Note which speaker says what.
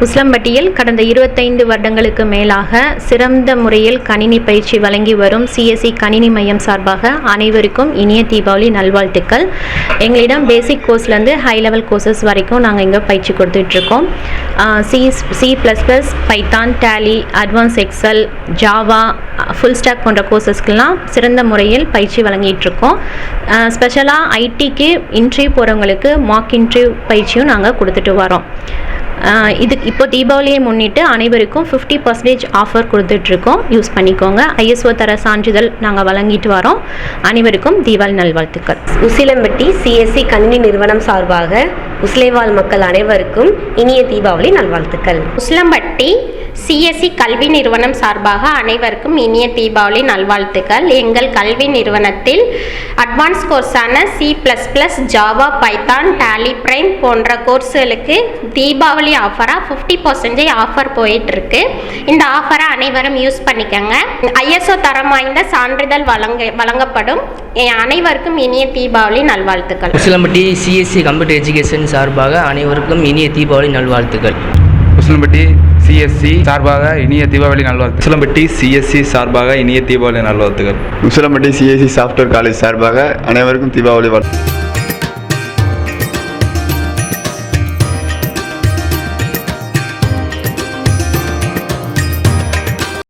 Speaker 1: உசிலம்பட்டியில் கடந்த 25 வருடங்களுக்கு மேலாக சிறந்த முறையில் கணினி பயிற்சி வழங்கி வரும் சிஎஸ்சி கணினி மையம் சார்பாக அனைவருக்கும் இனிய தீபாவளி நல்வாழ்த்துக்கள். எங்களிடம் பேசிக் கோர்ஸ்லேருந்து ஹை லெவல் கோர்சஸ் வரைக்கும் நாங்கள் இங்கே பயிற்சி கொடுத்துட்ருக்கோம். C++, Python, Tally, advance Excel, Java, full stack போன்ற கோர்சஸ்க்கெல்லாம் சிறந்த முறையில் பயிற்சி வழங்கிட்டுருக்கோம். ஸ்பெஷலாக ஐடிக்கு இன்டர்வியூ போகிறவங்களுக்கு மார்க் இன்டர்வியூ பயிற்சியும் நாங்கள் கொடுத்துட்டு வரோம். இப்போ தீபாவளியை முன்னிட்டு அனைவருக்கும் 50% ஆஃபர் கொடுத்துட்ருக்கோம். யூஸ் பண்ணிக்கோங்க. ISO தர சான்றிதழ் நாங்கள் வழங்கிட்டு வரோம். அனைவருக்கும் தீபாவளி நல்வாழ்த்துக்கள்.
Speaker 2: உசிலம்பட்டி சிஎஸ்சி கணினி நிறுவனம் சார்பாக உசிலைவாழ் மக்கள் அனைவருக்கும் இனிய தீபாவளி நல்வாழ்த்துக்கள்.
Speaker 3: உசிலம்பட்டி சிஎஸ்சி கல்வி நிறுவனம் சார்பாக அனைவருக்கும் இனிய தீபாவளி நல்வாழ்த்துக்கள். எங்கள் கல்வி நிறுவனத்தில் அட்வான்ஸ் கோர்ஸான C++, Java, Python, Tally, Prime போன்ற கோர்ஸ்களுக்கு தீபாவளி ஆஃபராக 50% ஆஃபர் போயிட்டுருக்கு. இந்த ஆஃபரை அனைவரும் யூஸ் பண்ணிக்கோங்க. ISO தரம் வாய்ந்த சான்றிதழ் வழங்கப்படும். அனைவருக்கும் இனிய தீபாவளி நல்வாழ்த்துக்கள்.
Speaker 4: உசிலம்பட்டி சிஎஸ்சி கம்ப்யூட்டர் எஜுகேஷன் சார்பாக அனைவருக்கும் இனிய தீபாவளி நல்வாழ்த்துக்கள்.
Speaker 5: உசிலம்பட்டி சிஎஸ்சி சார்பாக இனிய தீபாவளி நல்வாழ்த்து.
Speaker 6: உசிலம்பட்டி சிஎஸ்சி சார்பாக இனிய தீபாவளி நல்வாழ்த்துக்கள்.
Speaker 7: உசிலம்பட்டி சிஎஸ்சி சாஃப்ட்வேர் காலேஜ் சார்பாக அனைவருக்கும் தீபாவளி வாழ்த்து.